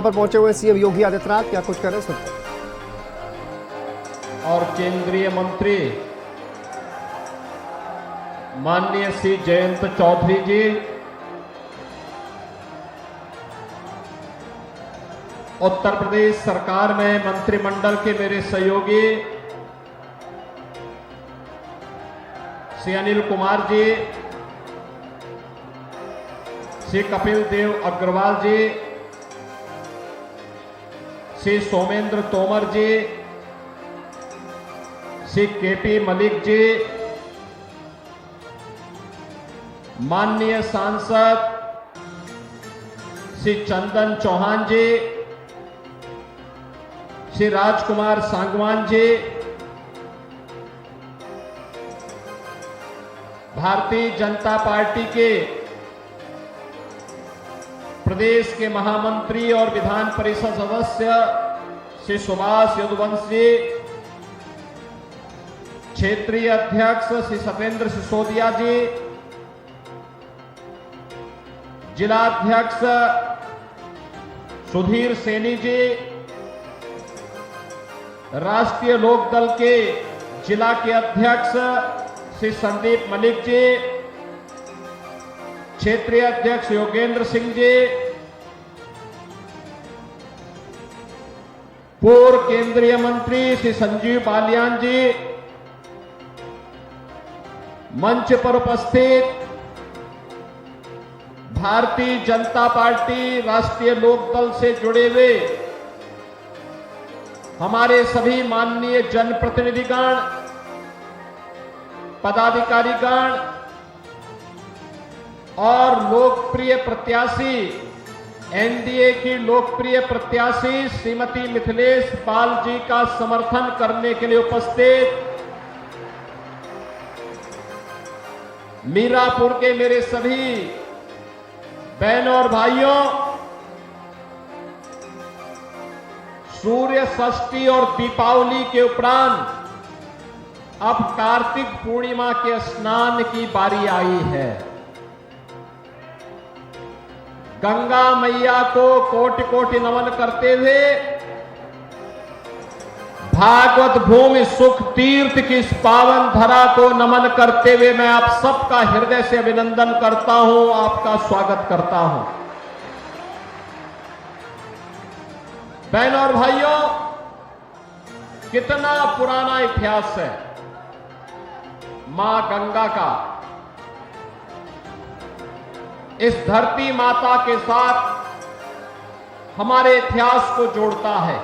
पर पहुंचे हुए सीएम योगी आदित्यनाथ क्या कुछ कर रहे हैं और केंद्रीय मंत्री माननीय श्री जयंत चौधरी जी, उत्तर प्रदेश सरकार में मंत्रिमंडल के मेरे सहयोगी श्री अनिल कुमार जी, श्री कपिल देव अग्रवाल जी, श्री सोमेंद्र तोमर जी, श्री केपी मलिक जी, माननीय सांसद श्री चंदन चौहान जी, श्री राजकुमार सांगवान जी, भारतीय जनता पार्टी के प्रदेश के महामंत्री और विधान परिषद सदस्य श्री सुभाष यदुवंशी, क्षेत्रीय अध्यक्ष श्री सत्येंद्र सिसोदिया जी, जिलाध्यक्ष सुधीर सैनी जी, राष्ट्रीय लोकदल के जिला के अध्यक्ष श्री संदीप मलिक जी, क्षेत्रीय अध्यक्ष योगेंद्र सिंह जी, पूर्व केंद्रीय मंत्री श्री संजीव बालियान जी, मंच पर उपस्थित भारतीय जनता पार्टी राष्ट्रीय लोकदल से जुड़े हुए हमारे सभी माननीय जनप्रतिनिधिगण, पदाधिकारीगण और लोकप्रिय प्रत्याशी, एनडीए की लोकप्रिय प्रत्याशी श्रीमती मिथिलेश पाल जी का समर्थन करने के लिए उपस्थित मीरापुर के मेरे सभी बहनों और भाइयों, सूर्य षष्ठी और दीपावली के उपरांत अब कार्तिक पूर्णिमा के स्नान की बारी आई है। गंगा मैया को कोटि कोटि नमन करते हुए भागवत भूमि सुख तीर्थ की इस पावन धरा को नमन करते हुए मैं आप सबका हृदय से अभिनंदन करता हूं, आपका स्वागत करता हूं। बहनों और भाइयों, कितना पुराना इतिहास है मां गंगा का। इस धरती माता के साथ हमारे इतिहास को जोड़ता है।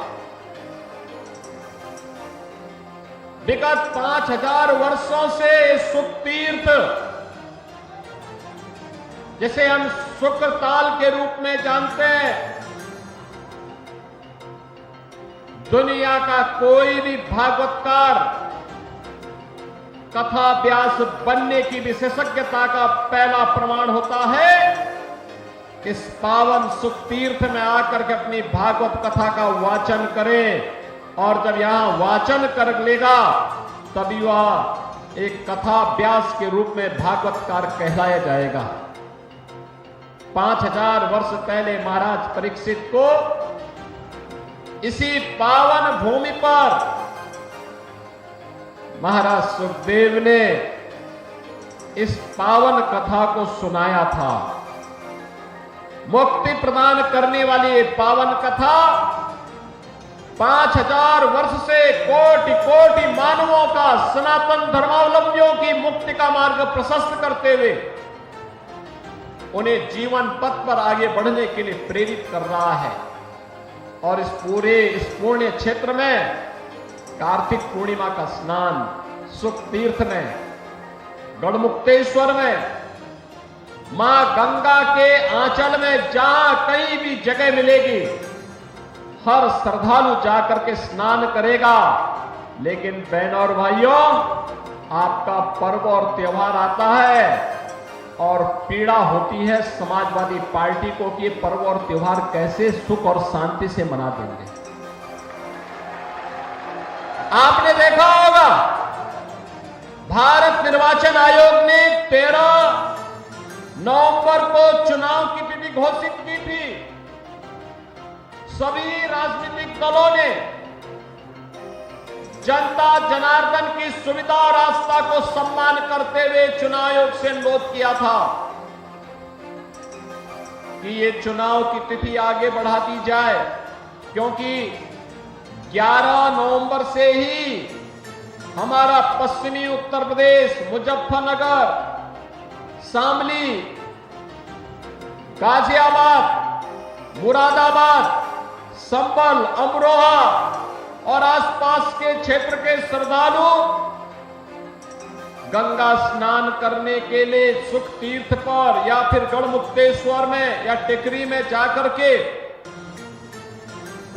विगत 5000 वर्षों से सुख तीर्थ, जिसे हम शुक्रताल के रूप में जानते हैं, दुनिया का कोई भी भागवतकार कथा व्यास बनने की विशेषज्ञता का पहला प्रमाण होता है इस पावन सुख तीर्थ में आकर के अपनी भागवत कथा का वाचन करें, और जब यहां वाचन कर लेगा तभी वह एक कथा व्यास के रूप में भागवतकार कहलाया जाएगा। 5000 वर्ष पहले महाराज परीक्षित को इसी पावन भूमि पर महाराज सुखदेव ने इस पावन कथा को सुनाया था। मुक्ति प्रदान करने वाली ये पावन कथा 5000 वर्ष से कोटि कोटि मानवों का, सनातन धर्मावलंबियों की मुक्ति का मार्ग प्रशस्त करते हुए उन्हें जीवन पथ पर आगे बढ़ने के लिए प्रेरित कर रहा है। और इस पुण्य क्षेत्र में कार्तिक पूर्णिमा का स्नान सुख तीर्थ में, गढ़मुक्तेश्वर में, मां गंगा के आंचल में जहां कहीं भी जगह मिलेगी हर श्रद्धालु जाकर के स्नान करेगा। लेकिन बहनों और भाइयों, आपका पर्व और त्योहार आता है और पीड़ा होती है समाजवादी पार्टी को कि ये पर्व और त्योहार कैसे सुख और शांति से मना देंगे। आपने देखा होगा भारत निर्वाचन आयोग ने 13 नवंबर को चुनाव की तिथि घोषित की थी। सभी राजनीतिक दलों ने जनता जनार्दन की सुविधा और आस्था को सम्मान करते हुए चुनाव आयोग से अनुरोध किया था कि ये चुनाव की तिथि आगे बढ़ा दी जाए, क्योंकि 11 नवंबर से ही हमारा पश्चिमी उत्तर प्रदेश, मुजफ्फरनगर, शामली, गाजियाबाद, मुरादाबाद, संभल, अमरोहा और आसपास के क्षेत्र के श्रद्धालु गंगा स्नान करने के लिए सुख तीर्थ पर या फिर गढ़मुक्तेश्वर में या टिकरी में जाकर के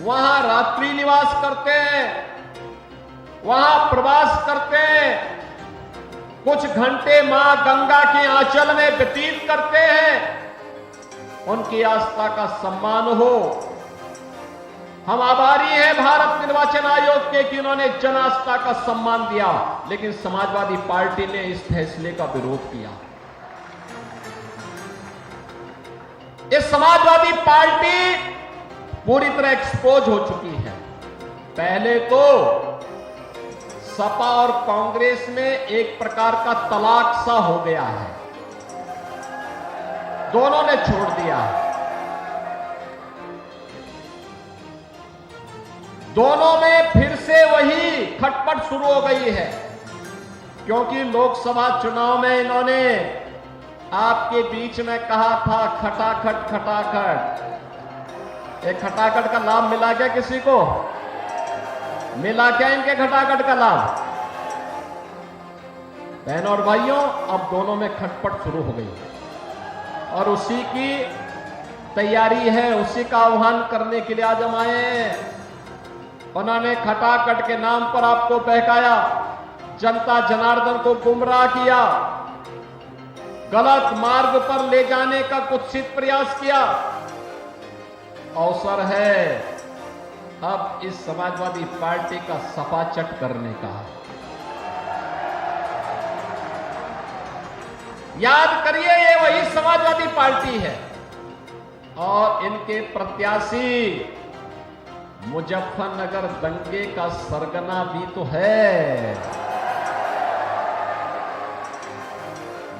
वहां रात्रि निवास करते हैं, वहां प्रवास करते हैं, कुछ घंटे मां गंगा के आंचल में व्यतीत करते हैं। उनकी आस्था का सम्मान हो। हम आभारी हैं भारत निर्वाचन आयोग के कि उन्होंने जन आस्था का सम्मान दिया, लेकिन समाजवादी पार्टी ने इस फैसले का विरोध किया। ये समाजवादी पार्टी पूरी तरह एक्सपोज हो चुकी है। पहले तो सपा और कांग्रेस में एक प्रकार का तलाक सा हो गया है, दोनों ने छोड़ दिया है। दोनों में फिर से वही खटपट शुरू हो गई है, क्योंकि लोकसभा चुनाव में इन्होंने आपके बीच में कहा था खटाखट खटाखट। एक खटाखट का लाभ मिला क्या किसी को? मिला क्या इनके खटाखट का लाभ? बहनों और भाइयों, अब दोनों में खटपट शुरू हो गई और उसी की तैयारी है, उसी का आह्वान करने के लिए आज हम आए हैं। उन्होंने खटाखट के नाम पर आपको बहकाया, जनता जनार्दन को गुमराह किया, गलत मार्ग पर ले जाने का कुत्सित प्रयास किया। अवसर है अब इस समाजवादी पार्टी का सफाचट करने का। याद करिए, ये वही समाजवादी पार्टी है और इनके प्रत्याशी मुजफ्फरनगर दंगे का सरगना भी तो है।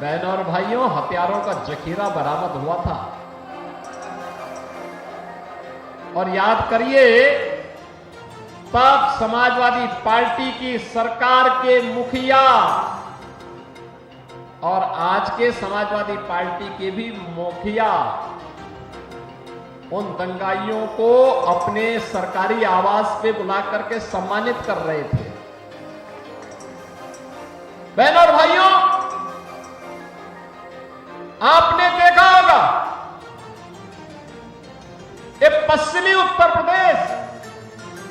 बहनों और भाइयों, हथियारों का जखीरा बरामद हुआ था और याद करिए, तब समाजवादी पार्टी की सरकार के मुखिया और आज के समाजवादी पार्टी के भी मुखिया उन दंगाइयों को अपने सरकारी आवास पे बुला करके सम्मानित कर रहे थे। बहनों और भाइयों, आपने देखा होगा ये पश्चिमी उत्तर प्रदेश,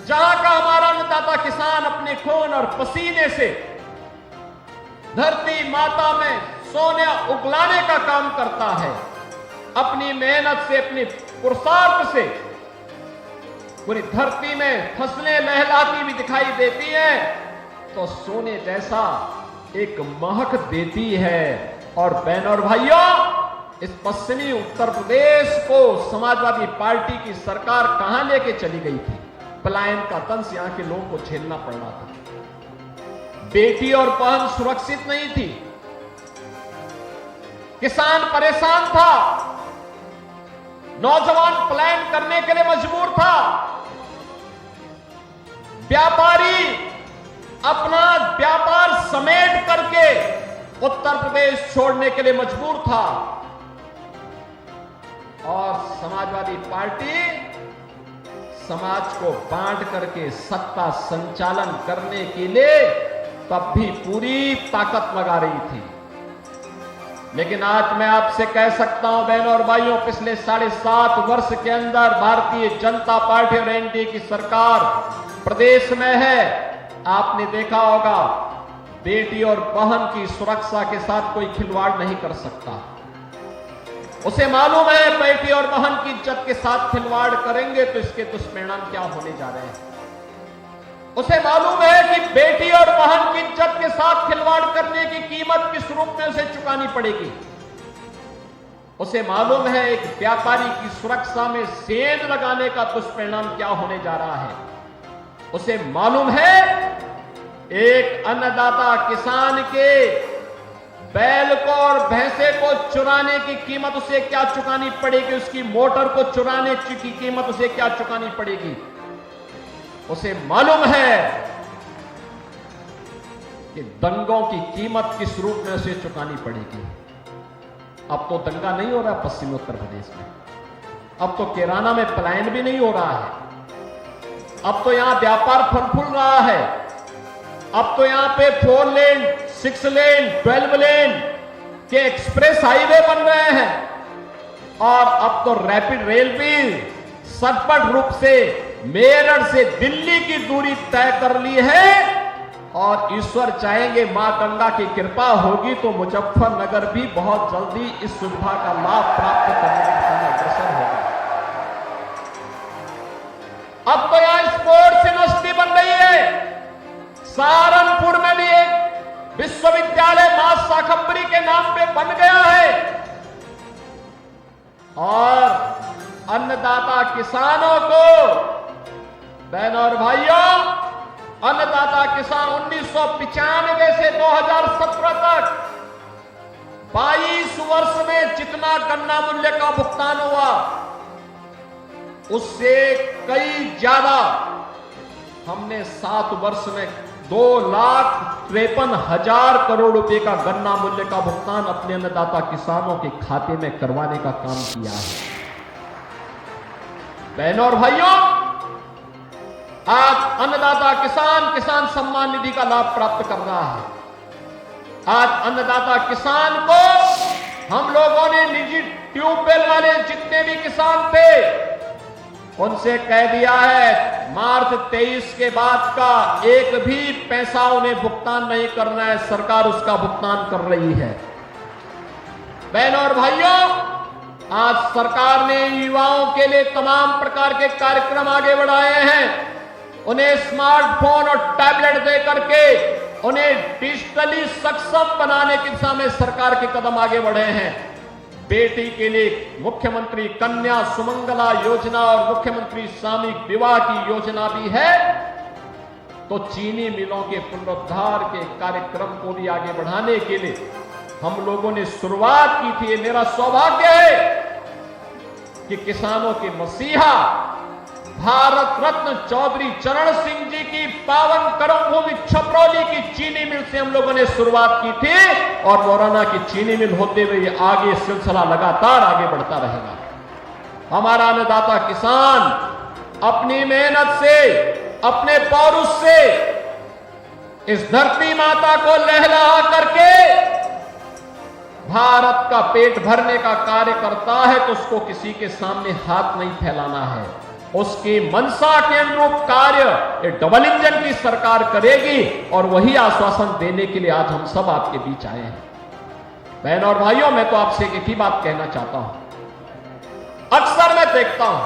जहां का हमारा अन्नदाता किसान अपने खून और पसीने से धरती माता में सोने उगलाने का काम करता है, अपनी मेहनत से, अपनी पुरुषार्थ से पूरी धरती में फसलें लहलाती भी दिखाई देती हैं तो सोने जैसा एक महक देती है। और बहनों और भाइयों, इस पश्चिमी उत्तर प्रदेश को समाजवादी पार्टी की सरकार कहां लेके चली गई थी? पलायन का दंश यहां के लोगों को झेलना पड़ रहा था। बेटी और बहन सुरक्षित नहीं थी, किसान परेशान था, नौजवान पलायन करने के लिए मजबूर था, व्यापारी अपना व्यापार समेट करके उत्तर प्रदेश छोड़ने के लिए मजबूर था और समाजवादी पार्टी समाज को बांट करके सत्ता संचालन करने के लिए तब भी पूरी ताकत लगा रही थी। लेकिन आज मैं आपसे कह सकता हूं बहनों और भाइयों, पिछले 7.5 वर्ष के अंदर भारतीय जनता पार्टी और एनडीए की सरकार प्रदेश में है। आपने देखा होगा, बेटी और बहन की सुरक्षा के साथ कोई खिलवाड़ नहीं कर सकता। उसे मालूम है बेटी और बहन की इज्जत के साथ खिलवाड़ करेंगे तो इसके दुष्परिणाम क्या होने जा रहे हैं। उसे मालूम है कि बेटी और बहन की इज्जत के साथ खिलवाड़ करने की कीमत किस रूप में उसे चुकानी पड़ेगी। उसे मालूम है एक व्यापारी की सुरक्षा में सेंध लगाने का दुष्परिणाम क्या होने जा रहा है। उसे मालूम है एक अन्नदाता किसान के बैल को और भैंसे को चुराने की कीमत उसे क्या चुकानी पड़ेगी, उसकी मोटर को चुराने की कीमत उसे क्या चुकानी पड़ेगी। उसे मालूम है कि दंगों की कीमत किस रूप में उसे चुकानी पड़ेगी। अब तो दंगा नहीं हो रहा पश्चिमी उत्तर प्रदेश में, अब तो किराना में पलायन भी नहीं हो रहा है, अब तो यहां व्यापार फल फूल रहा है, अब तो यहां पे 4 लेन 6 लेन 12 लेन के एक्सप्रेस हाईवे बन रहे हैं और अब तो रैपिड रेल भी सचपट रूप से मेरठ से दिल्ली की दूरी तय कर ली है। और ईश्वर चाहेंगे, मां गंगा की कृपा होगी तो मुजफ्फरनगर भी बहुत जल्दी इस सुविधा का लाभ प्राप्त करने की दिशा में अग्रसर होगा। अब तो यहां स्पोर्ट्स यूनिवर्सिटी बन रही है, सहारनपुर में भी एक विश्वविद्यालय मां शाकंभरी के नाम पे बन गया है। और अन्नदाता किसानों को, बहनों और भाइयों, अन्नदाता किसान 1995 से 2017 तक 22 वर्ष में जितना गन्ना मूल्य का भुगतान हुआ उससे कई ज्यादा हमने 7 वर्ष में 2,53,000 करोड़ रुपए का गन्ना मूल्य का भुगतान अपने अन्नदाता किसानों के खाते में करवाने का काम किया है। बहनों और भाइयों, आज अन्नदाता किसान सम्मान निधि का लाभ प्राप्त कर रहा है। आज अन्नदाता किसान को हम लोगों ने निजी ट्यूबवेल वाले जितने भी किसान थे उनसे कह दिया है मार्च 23 के बाद का एक भी पैसा उन्हें भुगतान नहीं करना है, सरकार उसका भुगतान कर रही है। बहनों और भाइयों, आज सरकार ने युवाओं के लिए तमाम प्रकार के कार्यक्रम आगे बढ़ाए हैं। उन्हें स्मार्टफोन और टैबलेट दे करके उन्हें डिजिटली सक्षम बनाने की दिशा में सरकार के कदम आगे बढ़े हैं। बेटी के लिए मुख्यमंत्री कन्या सुमंगला योजना और मुख्यमंत्री सामूहिक विवाह की योजना भी है। तो चीनी मिलों के पुनरुद्धार के कार्यक्रम को भी आगे बढ़ाने के लिए हम लोगों ने शुरुआत की थी। मेरा सौभाग्य है कि किसानों के मसीहा भारत रत्न चौधरी चरण सिंह जी की पावन कर्मभूमि छपरौली की चीनी मिल से हम लोगों ने शुरुआत की थी और मोराना की चीनी मिल होते हुए ये आगे सिलसिला लगातार आगे बढ़ता रहेगा। हमारा अन्नदाता किसान अपनी मेहनत से, अपने पौरुष से इस धरती माता को लहला करके भारत का पेट भरने का कार्य करता है तो उसको किसी के सामने हाथ नहीं फैलाना है। उसकी मंशा के अनुरूप कार्य ये डबल इंजन की सरकार करेगी और वही आश्वासन देने के लिए आज हम सब आपके बीच आए हैं। बहनों और भाइयों, मैं तो आपसे एक ही बात कहना चाहता हूं। अक्सर मैं देखता हूं,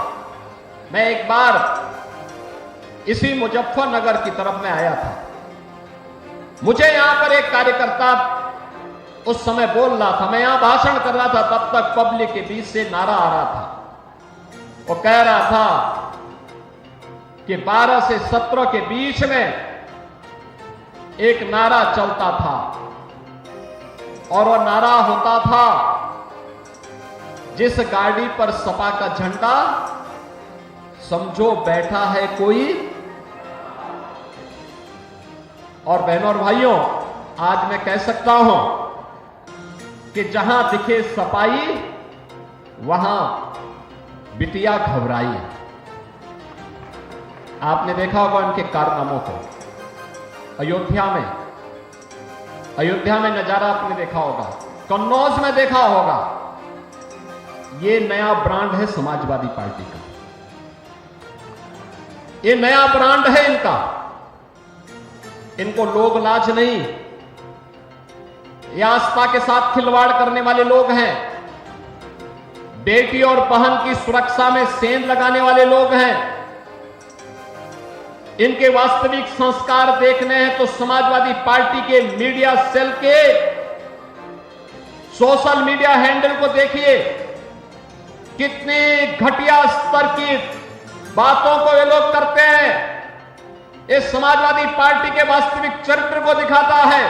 मैं एक बार इसी मुजफ्फरनगर की तरफ में आया था। मुझे यहां पर एक कार्यकर्ता उस समय बोल रहा था, मैं यहां भाषण कर रहा था, तब तक पब्लिक के बीच से नारा आ रहा था। वो कह रहा था कि 12 से 17 के बीच में एक नारा चलता था और वो नारा होता था, जिस गाड़ी पर सपा का झंडा समझो बैठा है कोई। और बहनों और भाइयों, आज मैं कह सकता हूं कि जहां दिखे सपाई वहां बिटिया घबराई। आपने देखा होगा उनके कारनामों को। अयोध्या में नजारा आपने देखा होगा, कन्नौज में देखा होगा। ये नया ब्रांड है समाजवादी पार्टी का, ये नया ब्रांड है इनका। इनको लोग लाज नहीं, ये आस्था के साथ खिलवाड़ करने वाले लोग हैं। बेटी और बहन की सुरक्षा में सेंध लगाने वाले लोग हैं। इनके वास्तविक संस्कार देखने हैं तो समाजवादी पार्टी के मीडिया सेल के सोशल मीडिया हैंडल को देखिए, कितनी घटिया स्तर की बातों को ये लोग करते हैं। इस समाजवादी पार्टी के वास्तविक चरित्र को दिखाता है।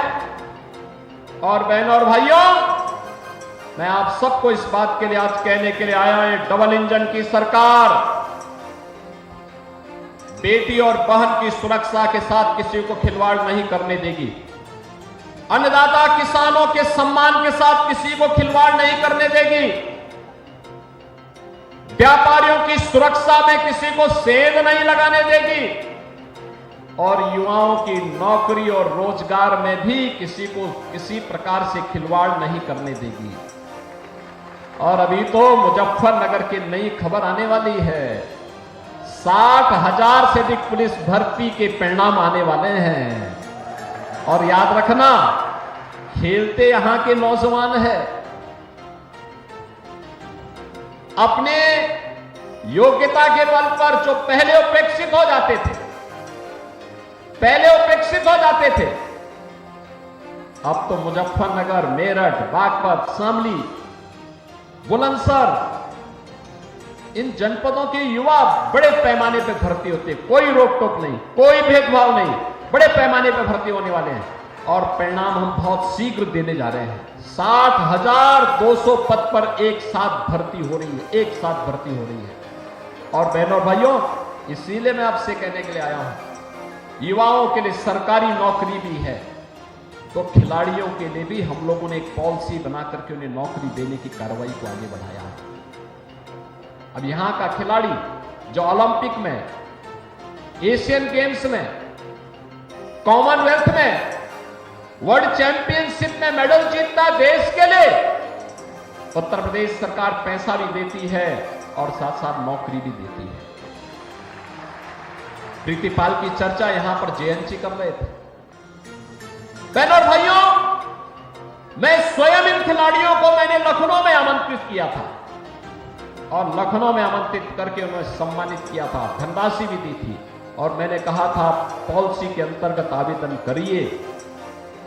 और बहनों और भाइयों, मैं आप सबको इस बात के लिए आज कहने के लिए आया हूं, डबल इंजन की सरकार बेटी और बहन की सुरक्षा के साथ किसी को खिलवाड़ नहीं करने देगी। अन्नदाता किसानों के सम्मान के साथ किसी को खिलवाड़ नहीं करने देगी। व्यापारियों की सुरक्षा में किसी को सेंध नहीं लगाने देगी। और युवाओं की नौकरी और रोजगार में भी किसी को किसी प्रकार से खिलवाड़ नहीं करने देगी। और अभी तो मुजफ्फरनगर की नई खबर आने वाली है। 60,000 से अधिक पुलिस भर्ती के परिणाम आने वाले हैं। और याद रखना, खेलते यहां के नौजवान हैं। अपने योग्यता के बल पर जो पहले उपेक्षित हो जाते थे, अब तो मुजफ्फरनगर, मेरठ, बागपत, शामली, बुलंदशहर, इन जनपदों के युवा बड़े पैमाने पर भर्ती होते हैं। कोई रोक टोक नहीं, कोई भेदभाव नहीं, बड़े पैमाने पर भर्ती होने वाले हैं। और परिणाम हम बहुत शीघ्र देने जा रहे हैं। 60,200 पद पर एक साथ भर्ती हो रही है। और बहनों और भाइयों, इसीलिए मैं आपसे कहने के लिए आया हूं, युवाओं के लिए सरकारी नौकरी भी है, तो खिलाड़ियों के लिए भी हम लोगों ने एक पॉलिसी बना करके उन्हें नौकरी देने की कार्रवाई को आगे बढ़ाया है। अब यहां का खिलाड़ी जो ओलंपिक में, एशियन गेम्स में, कॉमनवेल्थ में, वर्ल्ड चैंपियनशिप में मेडल जीतता देश के लिए, उत्तर प्रदेश सरकार पैसा भी देती है और साथ साथ नौकरी भी देती है। प्रीतिपाल की चर्चा यहां पर जेएनसी कर रहे थे। बहनों और भाइयों, मैं स्वयं इन खिलाड़ियों को मैंने लखनऊ में आमंत्रित किया था और लखनऊ में आमंत्रित करके उन्हें सम्मानित किया था, धनराशि भी दी थी। और मैंने कहा था, पॉलिसी के अंतर्गत आवेदन करिए,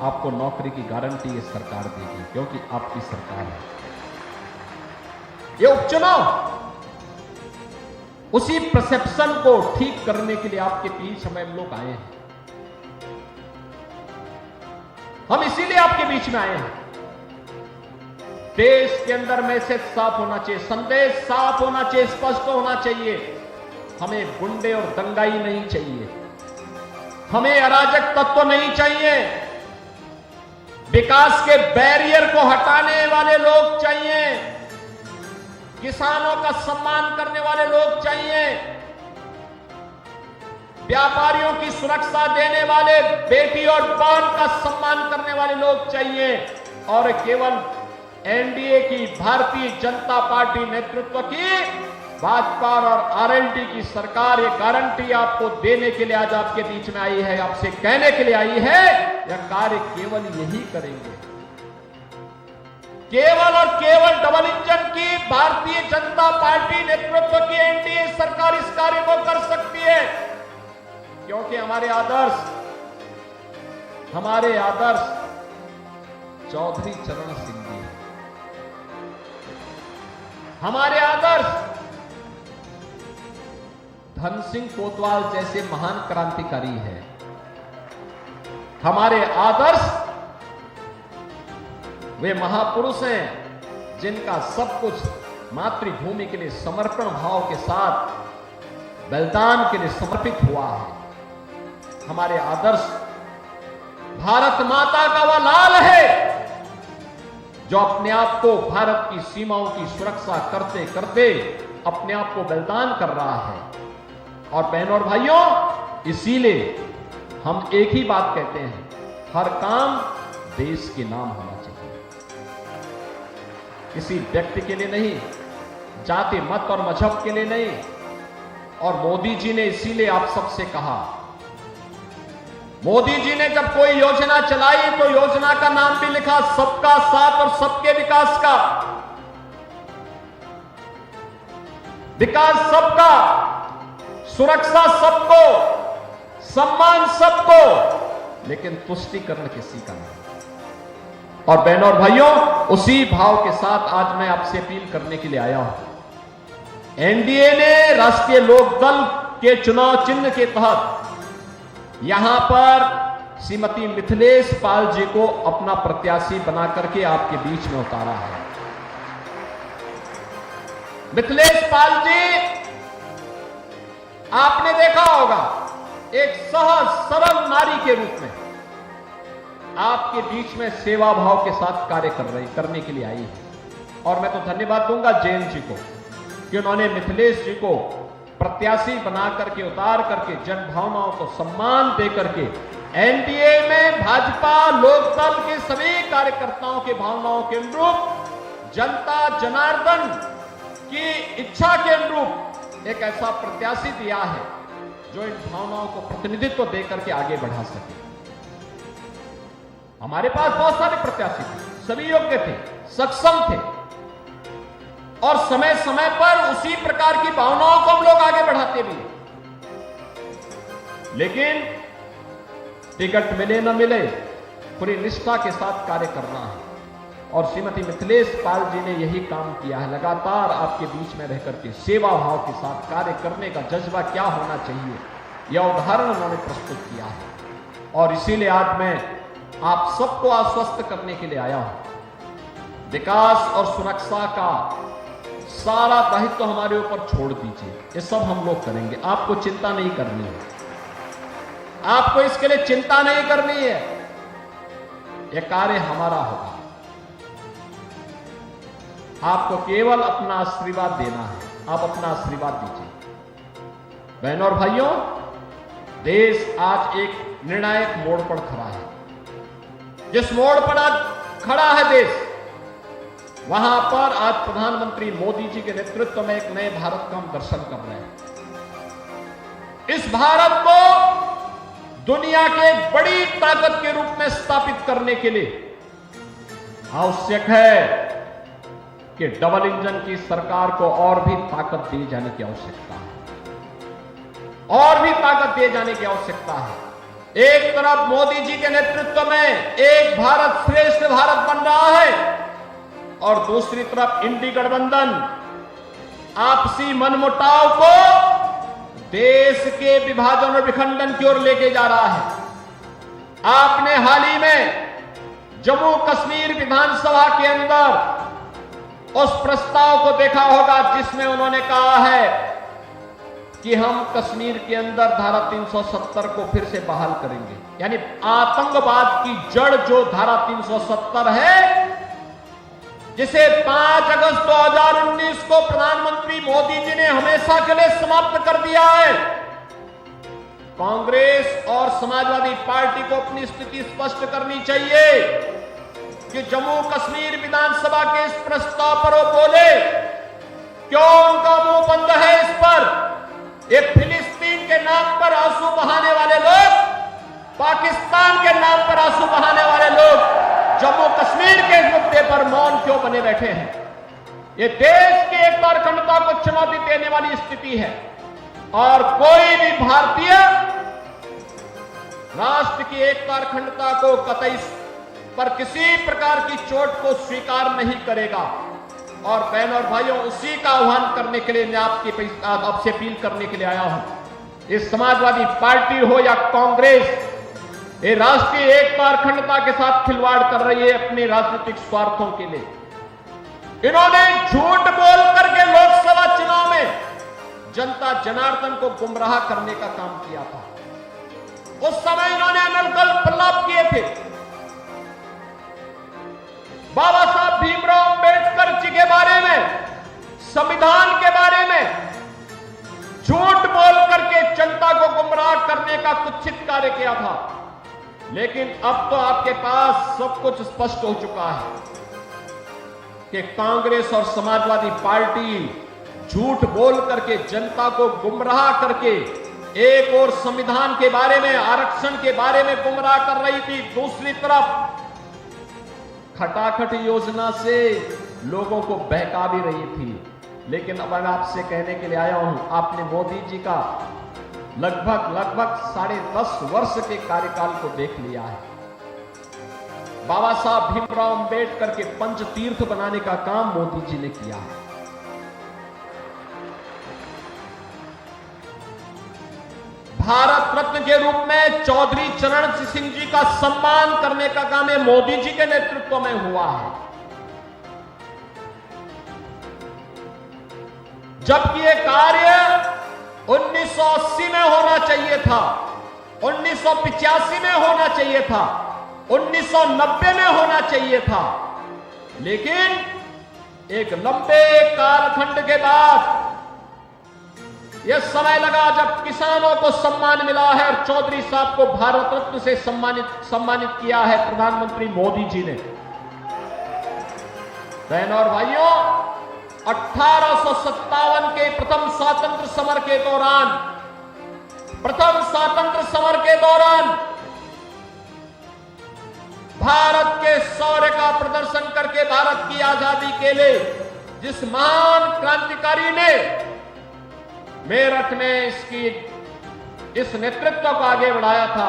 आपको नौकरी की गारंटी ये सरकार देगी, क्योंकि आपकी सरकार है। ये उपचुनाव उसी परसेप्शन को ठीक करने के लिए आपके बीच हम लोग आए हैं। हम इसीलिए आपके बीच में आए हैं। देश के अंदर मैसेज साफ होना चाहिए, संदेश साफ होना चाहिए, स्पष्ट होना चाहिए। हमें गुंडे और दंगाई नहीं चाहिए, हमें अराजक तत्व नहीं चाहिए, विकास के बैरियर को हटाने वाले लोग चाहिए, किसानों का सम्मान करने वाले लोग चाहिए, व्यापारियों की सुरक्षा देने वाले, बेटी और बहन का सम्मान करने वाले लोग चाहिए। और केवल एनडीए की, भारतीय जनता पार्टी नेतृत्व की, भाजपा और आरएलडी की सरकार ये गारंटी आपको देने के लिए आज आपके बीच में आई है, आपसे कहने के लिए आई है, यह कार्य केवल यही करेंगे। केवल और केवल डबल इंजन की भारतीय जनता पार्टी नेतृत्व की एनडीए सरकार इस कार्य को कर सकती है, क्योंकि हमारे आदर्श चौधरी चरण सिंह जी हैं। हमारे आदर्श धन सिंह कोतवाल जैसे महान क्रांतिकारी हैं। हमारे आदर्श वे महापुरुष हैं जिनका सब कुछ मातृभूमि के लिए समर्पण भाव के साथ बलिदान के लिए समर्पित हुआ है। हमारे आदर्श भारत माता का वह लाल है जो अपने आप को भारत की सीमाओं की सुरक्षा करते करते अपने आप को बलिदान कर रहा है। और बहनों और भाइयों, इसीलिए हम एक ही बात कहते हैं, हर काम देश के नाम होना चाहिए, किसी व्यक्ति के लिए नहीं, जाति मत और मजहब के लिए नहीं। और मोदी जी ने इसीलिए आप सबसे कहा, मोदी जी ने जब कोई योजना चलाई तो योजना का नाम भी लिखा सबका साथ और सबके विकास का। विकास सबका, सुरक्षा सबको, सम्मान सबको, लेकिन तुष्टिकरण किसी का नहीं। और बहनों और भाइयों, उसी भाव के साथ आज मैं आपसे अपील करने के लिए आया हूं। एनडीए ने राष्ट्रीय लोकदल के चुनाव चिन्ह के तहत यहां पर श्रीमती मिथिलेश पाल जी को अपना प्रत्याशी बना करके आपके बीच में उतारा है। मिथिलेश पाल जी, आपने देखा होगा, एक सहज सरल नारी के रूप में आपके बीच में सेवा भाव के साथ कार्य करने के लिए आई है। और मैं तो धन्यवाद दूंगा जैन जी को कि उन्होंने मिथिलेश जी को प्रत्याशी बना करके उतार करके जन भावनाओं को सम्मान दे करके एनडीए में भाजपा लोकदल के सभी कार्यकर्ताओं के भावनाओं के अनुरूप, जनता जनार्दन की इच्छा के अनुरूप एक ऐसा प्रत्याशी दिया है जो इन भावनाओं को प्रतिनिधित्व देकर के आगे बढ़ा सके। हमारे पास बहुत सारे प्रत्याशी थे, सभी योग्य थे, सक्षम थे और समय समय पर उसी प्रकार की भावनाओं को हम लोग आगे बढ़ाते भी। लेकिन टिकट मिले न मिले, पूरी निष्ठा के साथ कार्य करना है। और श्रीमती मिथिलेश पाल जी ने यही काम किया है, लगातार आपके बीच में रहकर के सेवा भाव के साथ कार्य करने का जज्बा क्या होना चाहिए, यह उदाहरण उन्होंने प्रस्तुत किया है। और इसीलिए आज मैं आप सबको आश्वस्त करने के लिए आया हूं। विकास और सुरक्षा का सारा दायित्व तो हमारे ऊपर छोड़ दीजिए, ये सब हम लोग करेंगे, आपको चिंता नहीं करनी है, आपको इसके लिए चिंता नहीं करनी है, यह कार्य हमारा होगा। आपको केवल अपना आशीर्वाद देना है, आप अपना आशीर्वाद दीजिए। बहनों और भाइयों, देश आज एक निर्णायक मोड़ पर खड़ा है। जिस मोड़ पर आज खड़ा है देश, वहां पर आज प्रधानमंत्री मोदी जी के नेतृत्व में एक नए भारत का हम दर्शन कर रहे हैं। इस भारत को दुनिया के एक बड़ी ताकत के रूप में स्थापित करने के लिए आवश्यक है कि डबल इंजन की सरकार को और भी ताकत दी जाने की आवश्यकता है, और भी ताकत दिए जाने की आवश्यकता है। एक तरफ मोदी जी के नेतृत्व में एक भारत श्रेष्ठ भारत बन रहा है और दूसरी तरफ इंडी गठबंधन आपसी मनमुटाव को देश के विभाजन और विखंडन की ओर लेके जा रहा है। आपने हाल ही में जम्मू कश्मीर विधानसभा के अंदर उस प्रस्ताव को देखा होगा जिसमें उन्होंने कहा है कि हम कश्मीर के अंदर धारा 370 को फिर से बहाल करेंगे। यानी आतंकवाद की जड़ जो धारा 370 है, जिसे 5 अगस्त 2019 को प्रधानमंत्री मोदी जी ने हमेशा के लिए समाप्त कर दिया है। कांग्रेस और समाजवादी पार्टी को अपनी स्थिति स्पष्ट करनी चाहिए कि जम्मू कश्मीर विधानसभा के इस प्रस्ताव पर वो बोले, क्यों उनका मुंह बंद है इस पर? ये फिलिस्तीन के नाम पर आंसू बहाने वाले लोग, पाकिस्तान के नाम पर आंसू बहाने वाले लोग जम्मू कश्मीर के मुद्दे पर मौन क्यों बने बैठे हैं? ये देश की एकता और अखंडता को चुनौती देने वाली स्थिति है और कोई भी भारतीय राष्ट्र की एकता और अखंडता को कतई पर किसी प्रकार की चोट को स्वीकार नहीं करेगा। और बहनों और भाइयों, उसी का आह्वान करने के लिए मैं आपसे अपील करने के लिए आया हूं। इस समाजवादी पार्टी हो या कांग्रेस, ये राष्ट्रीय एकता और अखंडता के साथ खिलवाड़ कर रही है अपने राजनीतिक स्वार्थों के लिए। इन्होंने झूठ बोल करके लोकसभा चुनाव में जनता जनार्दन को गुमराह करने का काम किया था। उस समय इन्होंने अनर्गल प्रलाप किए थे। बाबा साहब भीमराव अंबेडकर जी के बारे में, संविधान के बारे में झूठ बोल करके जनता को गुमराह करने का कुत्सित कार्य किया था। लेकिन अब तो आपके पास सब कुछ स्पष्ट हो चुका है कि कांग्रेस और समाजवादी पार्टी झूठ बोल करके जनता को गुमराह करके एक और संविधान के बारे में, आरक्षण के बारे में गुमराह कर रही थी, दूसरी तरफ खटाखट योजना से लोगों को बहका भी रही थी। लेकिन अब मैं आपसे कहने के लिए आया हूं, आपने मोदी जी का लगभग 10.5 वर्ष के कार्यकाल को देख लिया है। बाबा साहब भीमराव अंबेडकर के पंच तीर्थ बनाने का काम मोदी जी ने किया है। भारत रत्न के रूप में चौधरी चरण सिंह जी का सम्मान करने का काम है मोदी जी के नेतृत्व में हुआ है। जबकि यह कार्य 1980 में होना चाहिए था, 1985 में होना चाहिए था, 1990 में होना चाहिए था, लेकिन एक लंबे कालखंड के बाद यह समय लगा जब किसानों को सम्मान मिला है और चौधरी साहब को भारत रत्न से सम्मानित किया है प्रधानमंत्री मोदी जी ने। बहनों और भाइयों, 1857 के प्रथम स्वातंत्र समर के दौरान भारत के शौर्य का प्रदर्शन करके भारत की आजादी के लिए जिस महान क्रांतिकारी ने मेरठ में इस नेतृत्व को आगे बढ़ाया था,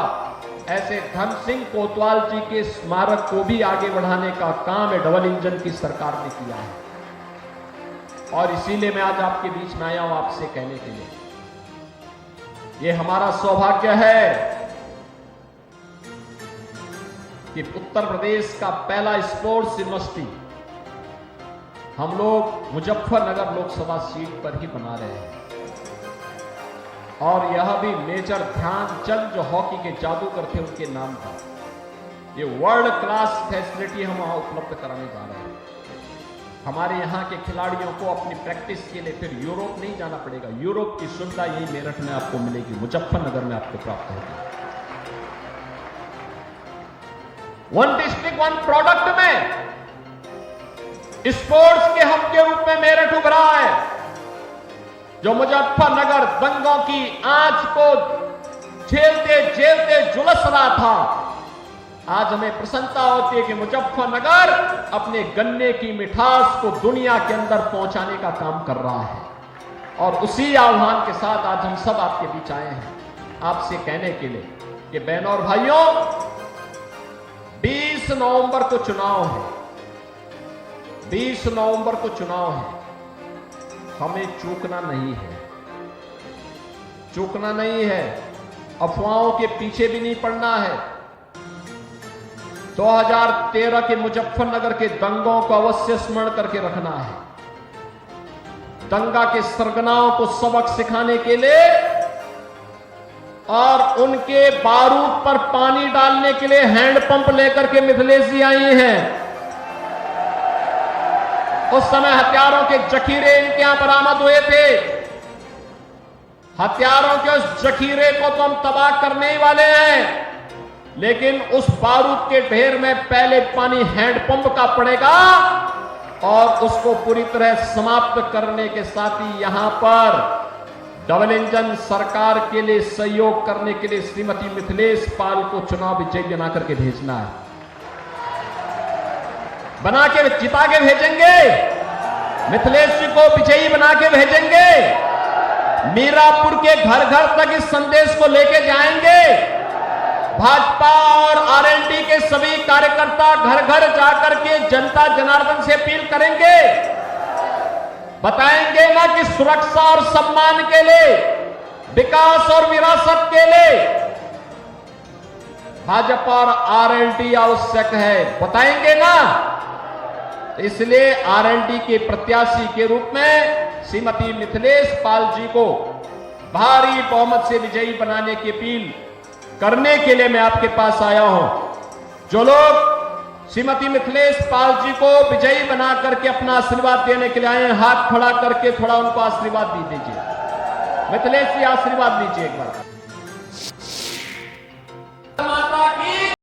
ऐसे धन सिंह कोतवाल जी के स्मारक को भी आगे बढ़ाने का काम है डबल इंजन की सरकार ने किया है। और इसीलिए मैं आज आपके बीच में आया हूं आपसे कहने के लिए, यह हमारा सौभाग्य है कि उत्तर प्रदेश का पहला स्पोर्ट्स यूनिवर्सिटी हम लोग मुजफ्फरनगर लोकसभा सीट पर ही बना रहे हैं। और यह भी मेजर ध्यानचंद जो हॉकी के जादूगर थे उनके नाम पर ये वर्ल्ड क्लास फैसिलिटी हम वहां उपलब्ध कराने जा रहे हैं। हमारे यहाँ के खिलाड़ियों को अपनी प्रैक्टिस के लिए फिर यूरोप नहीं जाना पड़ेगा। यूरोप की सुविधा यही मेरठ में आपको मिलेगी, मुजफ्फरनगर में आपको प्राप्त होगी। वन डिस्ट्रिक्ट वन प्रोडक्ट में स्पोर्ट्स के हब के रूप में मेरठ उभरा है। जो मुजफ्फरनगर दंगों की आंच को झेलते झेलते झुलस रहा था, आज हमें प्रसन्नता होती है कि मुजफ्फरनगर अपने गन्ने की मिठास को दुनिया के अंदर पहुंचाने का काम कर रहा है। और उसी आह्वान के साथ आज हम सब आपके बीच आए हैं आपसे कहने के लिए कि बहनों और भाइयों, 20 नवंबर को चुनाव है, 20 नवंबर को चुनाव है। हमें चूकना नहीं है, चूकना नहीं है, अफवाहों के पीछे भी नहीं पड़ना है। 2013 के मुजफ्फरनगर के दंगों को अवश्य स्मरण करके रखना है। दंगा के सरगनाओं को सबक सिखाने के लिए और उनके बारूद पर पानी डालने के लिए हैंडपंप लेकर के मिथिलेश जी आई हैं। उस समय हथियारों के जखीरे इनके यहां बरामद हुए थे। हथियारों के उस जखीरे को तो हम तबाह करने ही वाले हैं, लेकिन उस बारूद के ढेर में पहले पानी हैंडपंप का पड़ेगा और उसको पूरी तरह समाप्त करने के साथ ही यहां पर डबल इंजन सरकार के लिए सहयोग करने के लिए श्रीमती मिथिलेश पाल को चुनाव विजयी बना करके भेजना है। बना के जिता के भेजेंगे, मिथिलेश जी को विजयी बना के भेजेंगे। मीरापुर के घर घर तक इस संदेश को लेके जाएंगे। भाजपा और आरएलडी के सभी कार्यकर्ता घर घर जाकर के जनता जनार्दन से अपील करेंगे, बताएंगे ना कि सुरक्षा और सम्मान के लिए, विकास और विरासत के लिए भाजपा और आरएलडी आवश्यक है, बताएंगे ना। इसलिए आरएलडी के प्रत्याशी के रूप में श्रीमती मिथिलेश पाल जी को भारी बहुमत से विजयी बनाने की अपील करने के लिए मैं आपके पास आया हूं। जो लोग श्रीमती मिथिलेश पाल जी को विजयी बना करके अपना आशीर्वाद देने के लिए आए हैं, हाथ खड़ा करके थोड़ा उनको आशीर्वाद दीजिए। मिथिलेश जी आशीर्वाद दीजिए एक बार।